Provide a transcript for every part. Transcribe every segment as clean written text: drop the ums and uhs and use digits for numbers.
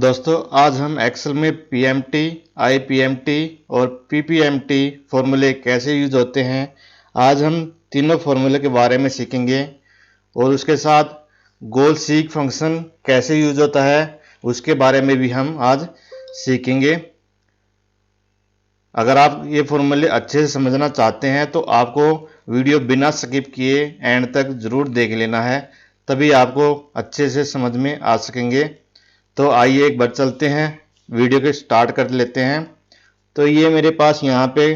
दोस्तों आज हम एक्सेल में पीएमटी, आईपीएमटी और पीपीएमटी फॉर्मूले कैसे यूज होते हैं, आज हम तीनों फॉर्मूले के बारे में सीखेंगे। और उसके साथ गोल सीक फंक्शन कैसे यूज होता है उसके बारे में भी हम आज सीखेंगे। अगर आप ये फॉर्मूले अच्छे से समझना चाहते हैं तो आपको वीडियो बिना स्किप किए एंड तक ज़रूर देख लेना है, तभी आपको अच्छे से समझ में आ सकेंगे। तो आइए एक बार चलते हैं, वीडियो के स्टार्ट कर लेते हैं। तो ये मेरे पास यहाँ पे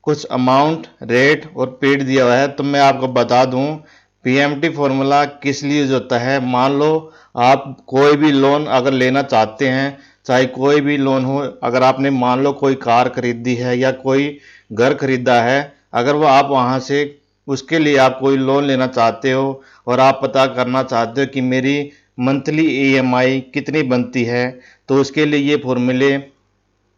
कुछ अमाउंट, रेट और पीरियड दिया हुआ है। तो मैं आपको बता दूं पीएमटी फॉर्मूला किस लिए यूज होता है। मान लो आप कोई भी लोन अगर लेना चाहते हैं, चाहे कोई भी लोन हो, अगर आपने मान लो कोई कार खरीदी है या कोई घर खरीदा है, अगर वो आप वहाँ से उसके लिए आप कोई लोन लेना चाहते हो और आप पता करना चाहते हो कि मेरी मंथली ईएमआई कितनी बनती है, तो उसके लिए ये फॉर्मूले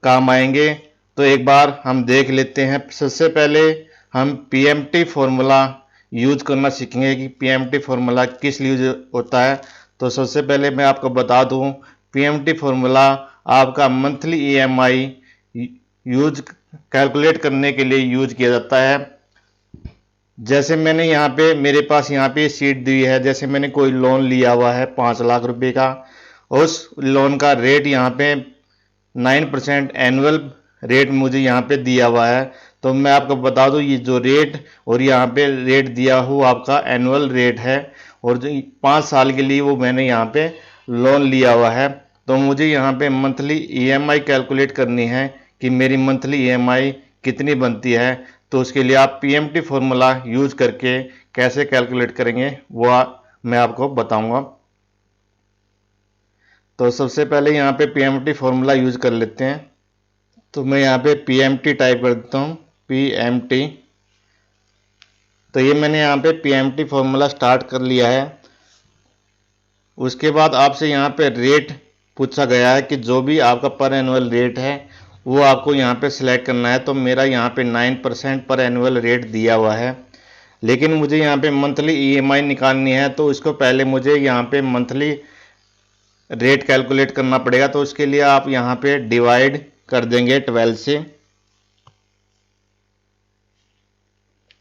काम आएंगे। तो एक बार हम देख लेते हैं। सबसे पहले हम पीएमटी फॉर्मूला यूज करना सीखेंगे कि पीएमटी फॉर्मूला किस लिए यूज होता है। तो सबसे पहले मैं आपको बता दूं पीएमटी फॉर्मूला आपका मंथली ईएमआई यूज कैलकुलेट करने के लिए यूज किया जाता है। जैसे मैंने यहाँ पे मेरे पास यहाँ पे शीट दी है, जैसे मैंने कोई लोन लिया हुआ है 5 लाख रुपए का, उस लोन का रेट यहाँ पे 9% एनुअल रेट मुझे यहाँ पे दिया हुआ है। तो मैं आपको बता दूँ ये जो रेट और यहाँ पे रेट दिया हुआ आपका एनुअल रेट है, और जो 5 साल के लिए वो मैंने यहाँ पे लोन लिया हुआ है। तो मुझे यहाँ पे मंथली ईएमआई कैलकुलेट करनी है कि मेरी मंथली ईएमआई कितनी बनती है। तो उसके लिए आप पीएमटी फॉर्मूला यूज करके कैसे कैलकुलेट करेंगे वो मैं आपको बताऊंगा। तो सबसे पहले यहाँ पे पीएमटी फॉर्मूला यूज कर लेते हैं। तो मैं यहाँ पे पीएमटी टाइप कर देता हूँ, पीएमटी। तो ये मैंने यहाँ पे पीएमटी फॉर्मूला स्टार्ट कर लिया है। उसके बाद आपसे यहाँ पे रेट पूछा गया है कि जो भी आपका पर एनुअल रेट है वो आपको यहाँ पे सिलेक्ट करना है। तो मेरा यहाँ पे 9% पर एनुअल रेट दिया हुआ है, लेकिन मुझे यहाँ पे मंथली ईएमआई निकालनी है। तो इसको पहले मुझे यहाँ पे मंथली रेट कैलकुलेट करना पड़ेगा। तो उसके लिए आप यहाँ पे डिवाइड कर देंगे 12 से।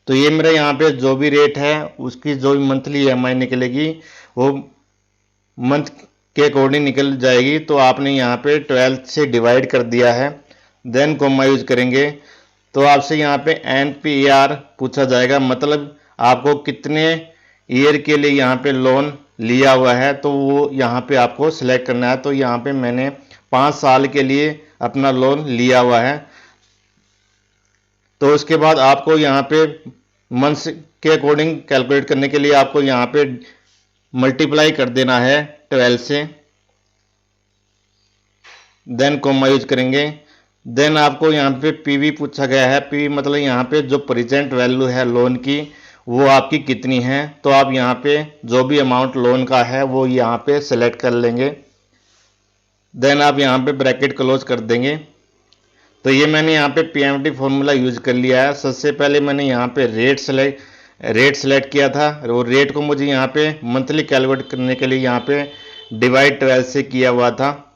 तो ये मेरा यहाँ पे जो भी रेट है उसकी जो भी मंथली ईएमआई निकलेगी वो मंथ के अकॉर्डिंग निकल जाएगी। तो आपने यहाँ पे 12 से डिवाइड कर दिया है, देन कोमा यूज करेंगे। तो आपसे यहाँ पे एनपीआर पूछा जाएगा, मतलब आपको कितने ईयर के लिए यहाँ पे लोन लिया हुआ है, तो वो यहाँ पे आपको सिलेक्ट करना है। तो यहाँ पे मैंने 5 साल के लिए अपना लोन लिया हुआ है। तो उसके बाद आपको यहाँ पे मंथ्स के अकॉर्डिंग कैलकुलेट करने के लिए आपको यहाँ पे मल्टीप्लाई कर देना है 12 से, देन कोमा यूज करेंगे। देन आपको यहाँ पे पीवी पूछा गया है। पीवी मतलब यहाँ पे जो प्रेजेंट वैल्यू है लोन की वो आपकी कितनी है। तो आप यहाँ पे जो भी अमाउंट लोन का है वो यहाँ पे सेलेक्ट कर लेंगे, देन आप यहाँ पे ब्रैकेट क्लोज कर देंगे। तो ये मैंने यहाँ पे पीएमटी फॉर्मूला यूज कर लिया है। सबसे पहले मैंने यहाँ पे रेट सेलेक्ट किया था, और रेट को मुझे यहाँ पे मंथली कैलकुलेट करने के लिए यहाँ पे डिवाइड 12 से किया हुआ था।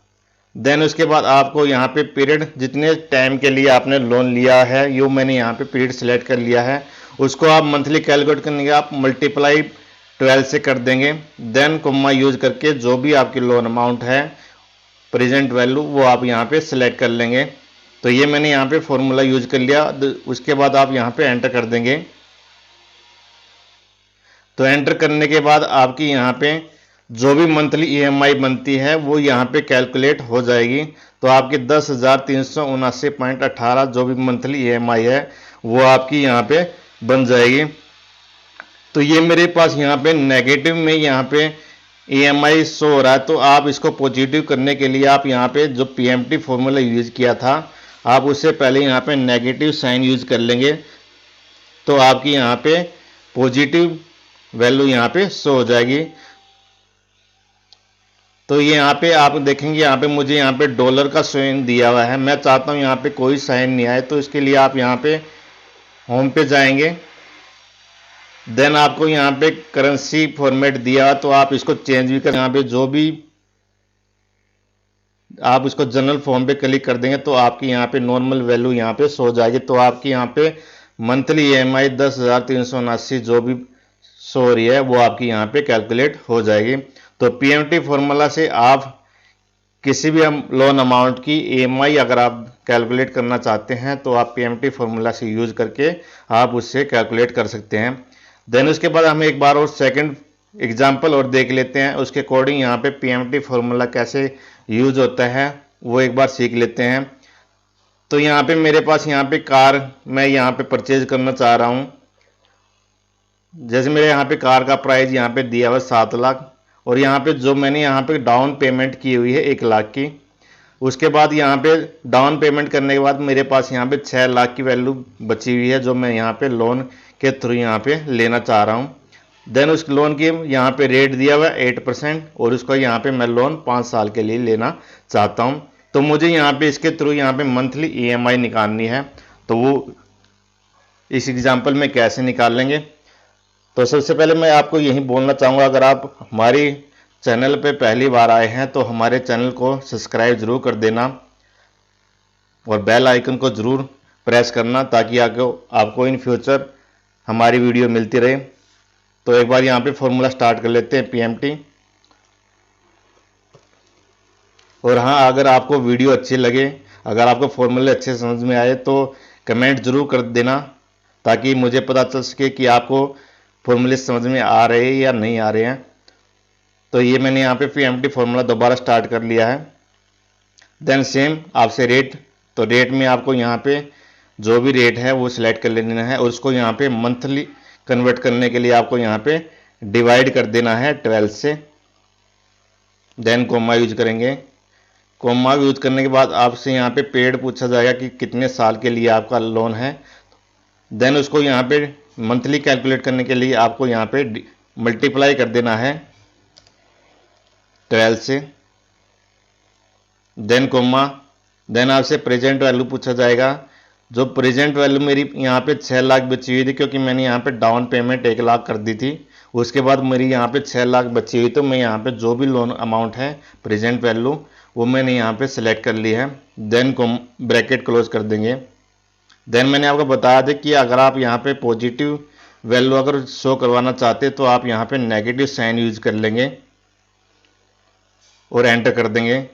देन उसके बाद आपको यहाँ पे पीरियड, जितने टाइम के लिए आपने लोन लिया है यो मैंने यहाँ पे पीरियड सेलेक्ट कर लिया है, उसको आप मंथली कैलकुलेट करने के आप मल्टीप्लाई 12 से कर देंगे। देन कोमा यूज करके जो भी आपकी लोन अमाउंट है प्रेजेंट वैल्यू वो आप यहाँ पे सिलेक्ट कर लेंगे। तो ये मैंने यहाँ पे फॉर्मूला यूज कर लिया। उसके बाद आप यहाँ पे एंटर कर देंगे। तो एंटर करने के बाद आपकी यहाँ पे जो भी मंथली ईएमआई बनती है वो यहाँ पे कैलकुलेट हो जाएगी। तो आपकी 10,379.18 जो भी मंथली ईएमआई है वो आपकी यहाँ पे बन जाएगी। तो ये मेरे पास यहाँ पे नेगेटिव में यहाँ पे ईएमआई शो हो रहा है। तो आप इसको पॉजिटिव करने के लिए आप यहाँ पे जो पीएमटी फॉर्मूला यूज किया था आप उससे पहले यहाँ पे नेगेटिव साइन यूज कर लेंगे, तो आपकी यहाँ पे पॉजिटिव वैल्यू यहाँ पे शो हो जाएगी। तो ये यहाँ पे आप देखेंगे यहाँ पे मुझे यहाँ पे डॉलर का साइन दिया हुआ है। मैं चाहता हूँ यहाँ पे कोई साइन नहीं आए, तो इसके लिए आप यहाँ पे होम पे जाएंगे। देन आपको यहाँ पे करेंसी फॉर्मेट दिया, तो आप इसको चेंज भी कर, यहाँ पे जो भी आप इसको जनरल फॉर्म पे क्लिक कर देंगे तो आपकी यहाँ पे नॉर्मल वैल्यू यहाँ पे शो हो जाएगी। तो आपकी यहाँ पे मंथली EMI 10,379 जो भी शो हो रही है वो आपकी यहाँ पे कैलकुलेट हो जाएगी। तो PMT फॉर्मूला से आप किसी भी लोन अमाउंट की EMI अगर आप कैलकुलेट करना चाहते हैं तो आप PMT फॉर्मूला से यूज करके आप उससे कैलकुलेट कर सकते हैं। देन उसके बाद हम एक बार और सेकंड एग्जांपल और देख लेते हैं, उसके अकॉर्डिंग यहाँ पे PMT फॉर्मूला कैसे यूज होता है वो एक बार सीख लेते हैं। तो यहाँ पे मेरे पास यहाँ पे कार मैं यहाँ पे परचेज करना चाह रहा हूँ। जैसे मेरे यहाँ पे कार का प्राइस यहाँ पे दिया हुआ 7 लाख और यहाँ पे जो मैंने यहाँ पे डाउन पेमेंट की हुई है 1 लाख की। उसके बाद यहाँ पे डाउन पेमेंट करने के बाद मेरे पास यहाँ पे 6 लाख की वैल्यू बची हुई है जो मैं यहाँ पे लोन के थ्रू यहाँ पे लेना चाह रहा हूँ। देन उस लोन की यहाँ पे रेट दिया हुआ है 8% और उसको यहाँ पे मैं लोन 5 साल के लिए लेना चाहता हूँ। तो मुझे यहाँ पे इसके थ्रू यहाँ पे मंथली EMI निकालनी है। तो वो इस एग्जाम्पल में कैसे निकाल लेंगे, तो सबसे पहले मैं आपको यही बोलना चाहूँगा, अगर आप हमारी चैनल पे पहली बार आए हैं तो हमारे चैनल को सब्सक्राइब जरूर कर देना और बेल आइकन को जरूर प्रेस करना ताकि आपको इन फ्यूचर हमारी वीडियो मिलती रहे। तो एक बार यहाँ पे फॉर्मूला स्टार्ट कर लेते हैं PMT। और हाँ, अगर आपको वीडियो अच्छी लगे, अगर आपको फॉर्मूले अच्छे समझ में आए तो कमेंट जरूर कर देना ताकि मुझे पता चल सके कि आपको फॉर्मूले समझ में आ रहे हैं या नहीं आ रहे हैं। तो ये मैंने यहाँ पे PMT फॉर्मूला दोबारा स्टार्ट कर लिया है। देन सेम आपसे रेट, तो रेट में आपको यहाँ पे जो भी रेट है वो सिलेक्ट कर लेना है और उसको यहाँ पे मंथली कन्वर्ट करने के लिए आपको यहाँ पे डिवाइड कर देना है 12 से। देन कोमा यूज करेंगे। कोमा यूज करने के बाद आपसे यहाँ पे पेड पूछा जाएगा कि कितने साल के लिए आपका लोन है। देन उसको यहाँ पे मंथली कैलकुलेट करने के लिए आपको यहाँ पे मल्टीप्लाई कर देना है 12 से। देन कोमा, देन आपसे प्रेजेंट वैल्यू पूछा जाएगा। जो प्रेजेंट वैल्यू मेरी यहाँ पे 6 लाख बची हुई थी क्योंकि मैंने यहाँ पे डाउन पेमेंट 1 लाख कर दी थी। उसके बाद मेरी यहाँ पे 6 लाख बची हुई, तो मैं यहाँ पे जो भी लोन अमाउंट है प्रेजेंट वैल्यू वो मैंने यहाँ पे सिलेक्ट कर ली है। देन ब्रैकेट क्लोज कर देंगे। देन मैंने आपको बताया था कि अगर आप यहाँ पे पॉजिटिव वैल्यू अगर शो करवाना चाहते तो आप यहाँ पे नेगेटिव साइन यूज कर लेंगे और एंटर कर देंगे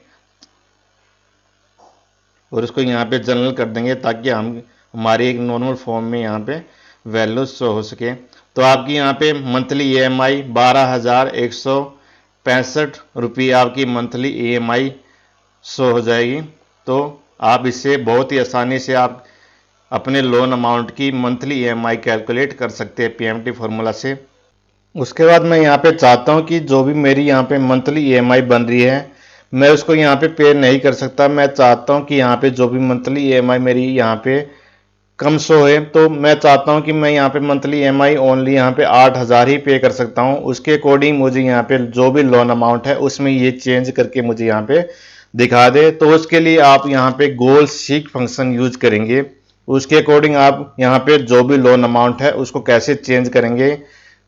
और उसको यहाँ पे जनरल कर देंगे ताकि हमारी एक नॉर्मल फॉर्म में यहाँ पे वैल्यू शो हो सके। तो आपकी यहाँ पे मंथली EMI 12,165 रुपये आपकी मंथली EMI शो हो जाएगी। तो आप इससे बहुत ही आसानी से आप अपने लोन अमाउंट की मंथली EMI कैलकुलेट कर सकते हैं PMT फॉर्मूला से। उसके बाद मैं यहाँ पे चाहता हूँ कि जो भी मेरी यहाँ पे मंथली EMI बन रही है मैं उसको यहाँ पे नहीं कर सकता। मैं चाहता हूँ कि यहाँ पे जो भी मंथली EMI मेरी यहाँ पे कम शो है, तो मैं चाहता हूँ कि मैं यहाँ पे मंथली EMI ओनली यहाँ पे 8,000 ही पे कर सकता हूँ। उसके अकॉर्डिंग मुझे यहाँ पे जो भी लोन अमाउंट है उसमें ये चेंज करके मुझे यहाँ पे दिखा दे। तो उसके लिए आप यहाँ पे गोल सीक फंक्शन यूज करेंगे। उसके अकॉर्डिंग आप यहाँ पे जो भी लोन अमाउंट है उसको कैसे चेंज करेंगे,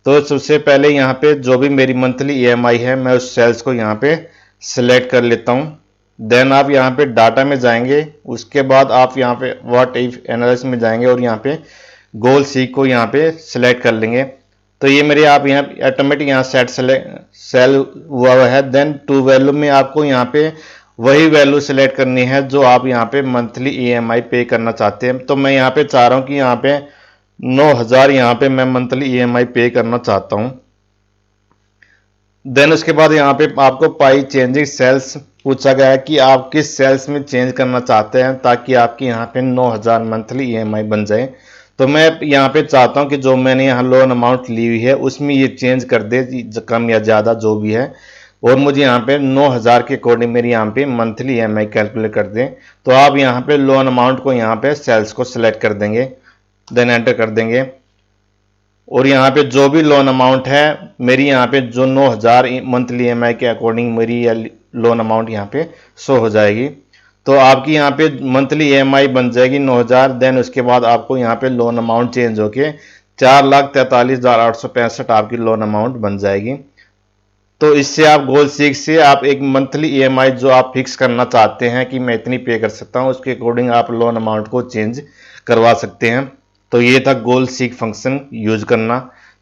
तो सबसे पहले यहाँ पे जो भी मेरी मंथली EMI है मैं उस सेल्स को यहाँ पे सिलेक्ट कर लेता हूँ। देन आप यहाँ पे डाटा में जाएंगे, उसके बाद आप यहाँ पे व्हाट इफ एनालिसिस में जाएंगे और यहाँ पे गोल सी को यहाँ पे सिलेक्ट कर लेंगे। तो ये मेरे आप यहाँ ऑटोमेटिक यहाँ सेल हुआ है। देन टू वैल्यू में आपको यहाँ पे वही वैल्यू सिलेक्ट करनी है जो आप यहाँ पे मंथली EMI पे करना चाहते हैं। तो मैं यहाँ पे चाह रहा हूँ कि यहाँ पे 9,000 यहाँ पे मैं मंथली EMI पे करना चाहता हूँ। देन उसके बाद यहाँ पे आपको पाई चेंजिंग सेल्स पूछा गया है कि आप किस सेल्स में चेंज करना चाहते हैं ताकि आपकी यहाँ पे 9,000 मंथली EMI बन जाए। तो मैं यहाँ पे चाहता हूँ कि जो मैंने यहाँ लोन अमाउंट ली हुई है उसमें ये चेंज कर दे, कम या ज़्यादा जो भी है, और मुझे यहाँ पे 9,000 के अकॉर्डिंग मेरी यहाँ पे मंथली EMI कैलकुलेट कर दें। तो आप यहाँ पे लोन अमाउंट को यहाँ पे सेल्स को सिलेक्ट कर देंगे, देन एंटर कर देंगे और यहाँ पे जो भी लोन अमाउंट है मेरी यहाँ पे जो 9,000 मंथली EMI के अकॉर्डिंग मेरी लोन अमाउंट यहाँ पे शो हो जाएगी। तो आपकी यहाँ पे मंथली EMI बन जाएगी 9,000। देन उसके बाद आपको यहाँ पे लोन अमाउंट चेंज होके 4,43,865 आपकी लोन अमाउंट बन जाएगी। तो इससे आप गोल सीख से आप एक मंथली ईएमआई जो आप फिक्स करना चाहते हैं कि मैं इतनी पे कर सकता हूं, उसके अकॉर्डिंग आप लोन अमाउंट को चेंज करवा सकते हैं। तो ये था गोल सीक फंक्शन यूज करना।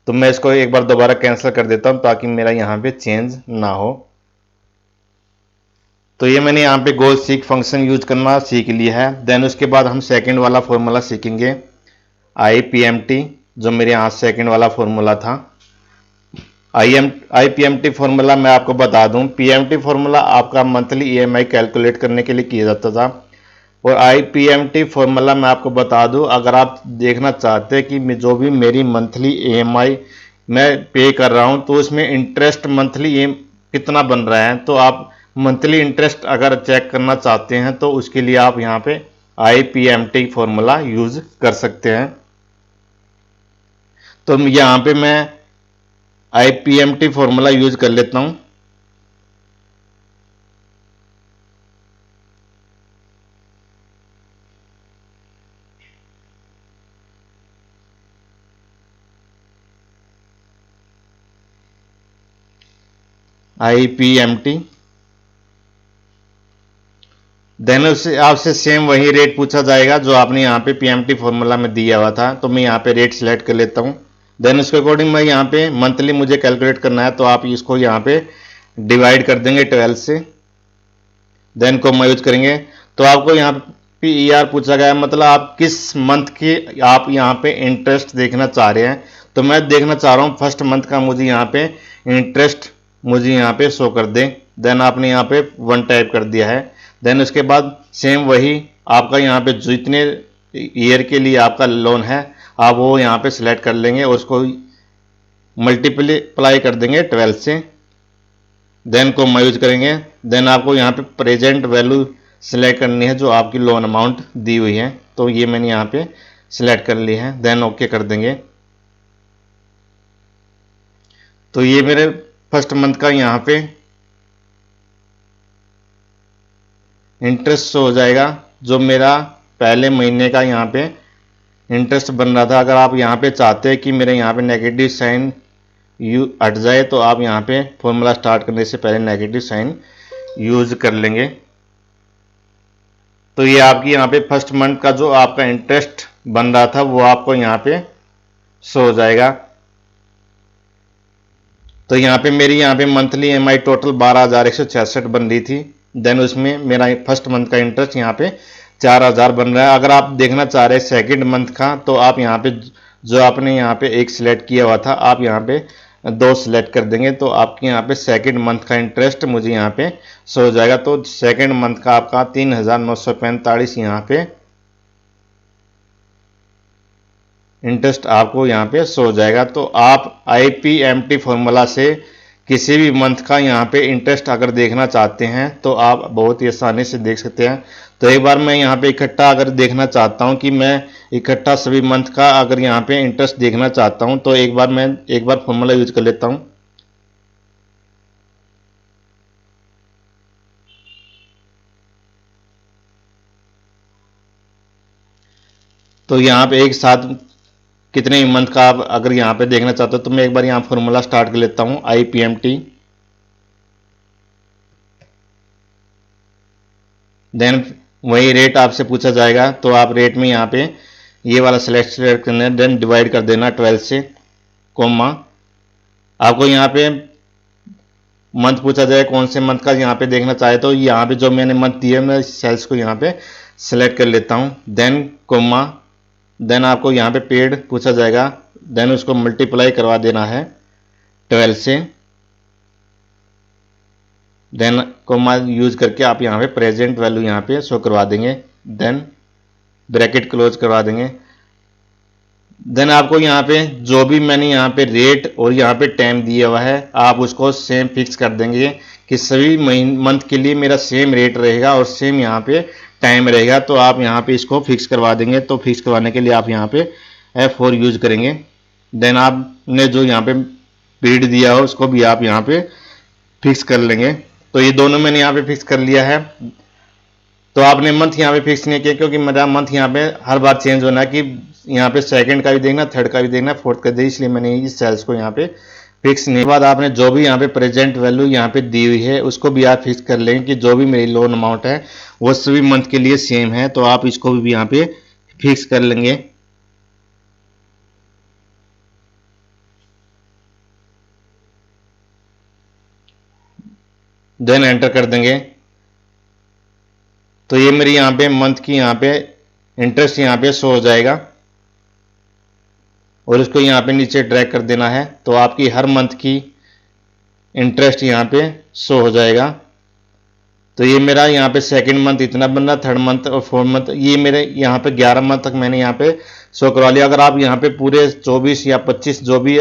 तो मैं इसको एक बार दोबारा कैंसिल कर देता हूं ताकि मेरा यहाँ पे चेंज ना हो। तो ये मैंने यहाँ पे गोल सीक फंक्शन यूज करना सीख लिया है। देन उसके बाद हम सेकंड वाला फॉर्मूला सीखेंगे, IPMT, जो मेरे यहाँ सेकंड वाला फॉर्मूला था। IPMT फॉर्मूला मैं आपको बता दूं, PMT फॉर्मूला आपका मंथली ईएमआई कैलकुलेट करने के लिए किया जाता था, और IPMT फॉर्मूला मैं आपको बता दूं, अगर आप देखना चाहते हैं कि जो भी मेरी मंथली ईएमआई मैं पे कर रहा हूं तो उसमें इंटरेस्ट मंथली कितना बन रहा है, तो आप मंथली इंटरेस्ट अगर चेक करना चाहते हैं तो उसके लिए आप यहाँ पे IPMT फॉर्मूला यूज कर सकते हैं। तो यहाँ पे मैं IPMT फॉर्मूला यूज कर लेता हूं। IPMT, देन उससे आपसे सेम वही रेट पूछा जाएगा जो आपने यहाँ पे PMT फॉर्मूला में दिया हुआ था। तो मैं यहाँ पे रेट सिलेक्ट कर लेता हूँ। देन उसके अकॉर्डिंग मैं यहाँ पे मंथली मुझे कैलकुलेट करना है, तो आप इसको यहाँ पे डिवाइड कर देंगे 12 से, देन को यूज करेंगे। तो आपको यहाँ पे ER पूछा गया है, मतलब आप किस मंथ की आप यहाँ पे इंटरेस्ट देखना चाह रहे हैं। तो मैं देखना चाह रहा हूँ फर्स्ट मंथ का मुझे यहाँ पे इंटरेस्ट मुझे यहाँ पे शो कर दे। देन आपने यहाँ पे 1 टाइप कर दिया है। देन उसके बाद सेम वही आपका यहाँ पे जितने ईयर के लिए आपका लोन है आप वो यहाँ पे सिलेक्ट कर लेंगे और उसको मल्टीप्लाई कर देंगे 12 से, देन को यूज करेंगे। देन आपको यहाँ पे प्रेजेंट वैल्यू सिलेक्ट करनी है जो आपकी लोन अमाउंट दी हुई है। तो ये मैंने यहाँ पे सिलेक्ट कर ली है, देन ओके कर देंगे। तो ये मेरे फर्स्ट मंथ का यहाँ पे इंटरेस्ट हो जाएगा जो मेरा पहले महीने का यहाँ पे इंटरेस्ट बन रहा था। अगर आप यहाँ पे चाहते हैं कि मेरे यहाँ पे नेगेटिव साइन हट जाए तो आप यहाँ पे फॉर्मूला स्टार्ट करने से पहले नेगेटिव साइन यूज कर लेंगे। तो ये आपकी यहाँ पे फर्स्ट मंथ का जो आपका इंटरेस्ट बन रहा था वो आपको यहाँ पे शो हो जाएगा। तो यहाँ पे मेरी यहाँ पे मंथली EMI टोटल 12,166 बन रही थी। देन उसमें मेरा फर्स्ट मंथ का इंटरेस्ट यहाँ पे 4,000 बन रहा है। अगर आप देखना चाह रहे हैं सेकंड मंथ का तो आप यहाँ पे जो आपने यहाँ पे एक सिलेक्ट किया हुआ था आप यहाँ पे 2 सिलेक्ट कर देंगे तो आपके यहाँ पे सेकंड मंथ का इंटरेस्ट मुझे यहाँ पे शो हो जाएगा। तो सेकंड मंथ का आपका 3,945 यहाँ पे इंटरेस्ट आपको यहाँ पे शो हो जाएगा। तो आप IPMT फॉर्मूला से किसी भी मंथ का यहाँ पे इंटरेस्ट अगर देखना चाहते हैं तो आप बहुत ही आसानी से देख सकते हैं। तो एक बार मैं यहाँ पे इकट्ठा अगर देखना चाहता हूँ कि मैं इकट्ठा सभी मंथ का अगर यहाँ पे इंटरेस्ट देखना चाहता हूँ तो एक बार फॉर्मूला यूज कर लेता हूँ। तो यहाँ पे एक साथ कितने मंथ का आप अगर यहाँ पे देखना चाहते हो तो मैं एक बार यहाँ फॉर्मूला स्टार्ट कर लेता हूँ IPMT। देन वही रेट आपसे पूछा जाएगा तो आप रेट में यहाँ पे ये वाला सिलेक्ट करना है, देन डिवाइड कर देना 12 से, कोमा आपको यहाँ पे मंथ पूछा जाए कौन से मंथ का यहाँ पे देखना चाहे तो यहाँ पे जो मैंने मंथ दिया मैं सेल्स को यहाँ पे सिलेक्ट कर लेता हूँ, देन कोमा, देन आपको यहाँ पे पेड पूछा जाएगा, देन उसको मल्टीप्लाई करवा देना है 12 से, देन कोमा यूज करके आप यहाँ पे प्रेजेंट वैल्यू यहाँ पे शो करवा देंगे, देन ब्रैकेट क्लोज करवा देंगे। देन आपको यहाँ पे जो भी मैंने यहाँ पे रेट और यहाँ पे टाइम दिया हुआ है आप उसको सेम फिक्स कर देंगे कि सभी मंथ के लिए मेरा सेम रेट रहेगा और सेम यहाँ पे टाइम रहेगा। तो आप यहाँ पे इसको फिक्स करवा देंगे। तो फिक्स करवाने के लिए आप यहाँ पे F4 यूज करेंगे। देन आपने जो यहाँ पे पीरियड दिया हो उसको भी आप यहाँ पे फिक्स कर लेंगे। तो ये दोनों मैंने यहाँ पे फिक्स कर लिया है। तो आपने मंथ यहाँ पे फिक्स नहीं किया क्योंकि मेरा मंथ यहाँ पे हर बार चेंज होना है कि यहाँ पे सेकंड का भी देखना, थर्ड का भी देखना, फोर्थ का देखना, इसलिए मैंने इस सेल्स को यहाँ पे फिक्स नहीं, बाद आपने जो भी यहाँ पे प्रेजेंट वैल्यू यहाँ पे दी हुई है उसको भी आप फिक्स कर लेंगे कि जो भी मेरी लोन अमाउंट है वो सभी मंथ के लिए सेम है, तो आप इसको भी यहाँ पे फिक्स कर लेंगे। देन एंटर कर देंगे। तो ये मेरी यहाँ पे मंथ की यहाँ पे इंटरेस्ट यहाँ पे शो हो जाएगा और इसको यहाँ पे नीचे ड्रैग कर देना है, तो आपकी हर मंथ की इंटरेस्ट यहाँ पे शो हो जाएगा। तो ये मेरा यहाँ पे सेकंड मंथ इतना बन रहा, थर्ड मंथ और फोर्थ मंथ, ये मेरे यहाँ पे 11 मंथ तक मैंने यहाँ पे शो करवा लिया। अगर आप यहाँ पे पूरे 24 या 25 जो भी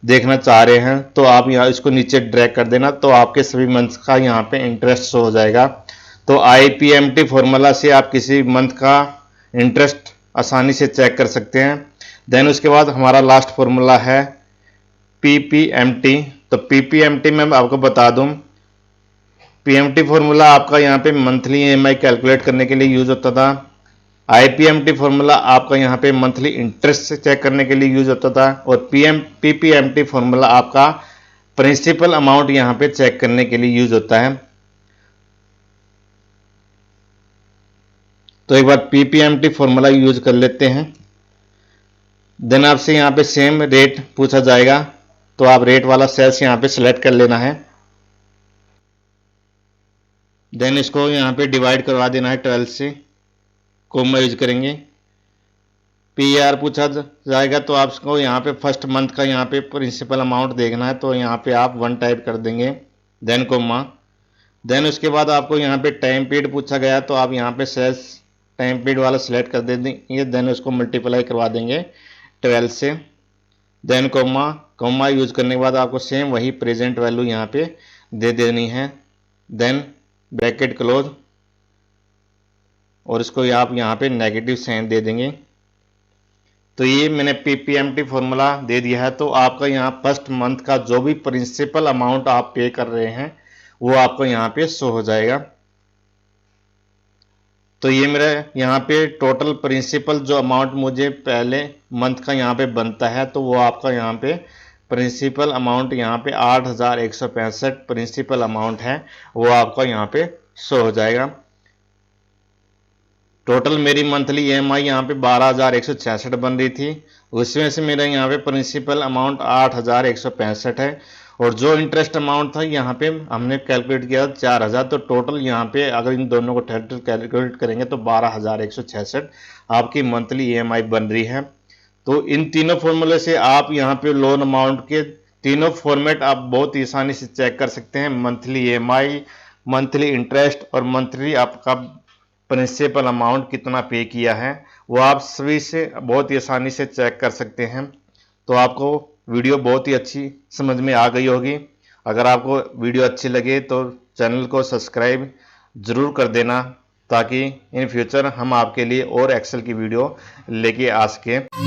देखना चाह रहे हैं तो आप यहाँ इसको नीचे ड्रैग कर देना, तो आपके सभी मंथ्स का यहाँ पे इंटरेस्ट शो हो जाएगा। तो IPMT फॉर्मूला से आप किसी मंथ का इंटरेस्ट आसानी से चेक कर सकते हैं। देन उसके बाद हमारा लास्ट फॉर्मूला है PPMT। तो PPMT में आपको बता दूं, PMT फॉर्मूला आपका यहाँ पे मंथली EMI कैलकुलेट करने के लिए यूज होता था। IPMT फॉर्मूला आपका यहाँ पे मंथली इंटरेस्ट चेक करने के लिए यूज होता था, और PPMT फॉर्मूला आपका प्रिंसिपल अमाउंट यहाँ पे चेक करने के लिए यूज होता है। तो एक बार PPMT फॉर्मूला यूज कर लेते हैं। देन आपसे यहाँ पे सेम रेट पूछा जाएगा, तो आप रेट वाला सेल्स यहाँ पे सिलेक्ट कर लेना है। देन इसको यहाँ पे डिवाइड करवा देना है 12 से, कोमा यूज करेंगे। PR पूछा जाएगा तो आपको यहाँ पे फर्स्ट मंथ का यहाँ पे प्रिंसिपल अमाउंट देखना है, तो यहाँ पे आप 1 टाइप कर देंगे, देन कोमा। देन उसके बाद आपको यहाँ पे टाइम पीरियड पूछा गया तो आप यहाँ पे सेल्स टाइम पीरियड वाला सिलेक्ट कर देंगे। देन उसको मल्टीप्लाई करवा देंगे 12 से, देन कोमा। कोमा यूज करने के बाद आपको सेम वही प्रेजेंट वैल्यू यहाँ पे दे देनी है। देन ब्रैकेट क्लोज, और इसको आप यहाँ पे नेगेटिव साइन दे देंगे। तो ये मैंने PPMT फॉर्मूला दे दिया है। तो आपका यहाँ फर्स्ट मंथ का जो भी प्रिंसिपल अमाउंट आप पे कर रहे हैं वो आपको यहाँ पे शो हो जाएगा। तो ये मेरा यहाँ पे टोटल प्रिंसिपल जो अमाउंट मुझे पहले मंथ का यहाँ पे बनता है, तो वो आपका यहाँ पे प्रिंसिपल अमाउंट यहाँ पे 8,165 प्रिंसिपल अमाउंट है, वो आपका यहाँ पे शो हो जाएगा। टोटल मेरी मंथली EMI यहाँ पे 12,166 बन रही थी, उसमें से मेरा यहाँ पे प्रिंसिपल अमाउंट 8,165 है, और जो इंटरेस्ट अमाउंट था यहाँ पे हमने कैलकुलेट किया 4,000। तो टोटल यहाँ पे अगर इन दोनों को टोटल कैलकुलेट करेंगे तो 12,166 आपकी मंथली EMI बन रही है। तो इन तीनों फॉर्मूले से आप यहाँ पे लोन अमाउंट के तीनों फॉर्मेट आप बहुत ही आसानी से चेक कर सकते हैं, मंथली EMI, मंथली इंटरेस्ट और मंथली आपका प्रिंसिपल अमाउंट कितना पे किया है, वो आप सभी से बहुत ही आसानी से चेक कर सकते हैं। तो आपको वीडियो बहुत ही अच्छी समझ में आ गई होगी। अगर आपको वीडियो अच्छी लगे तो चैनल को सब्सक्राइब ज़रूर कर देना, ताकि इन फ्यूचर हम आपके लिए और एक्सेल की वीडियो लेके आ सकें।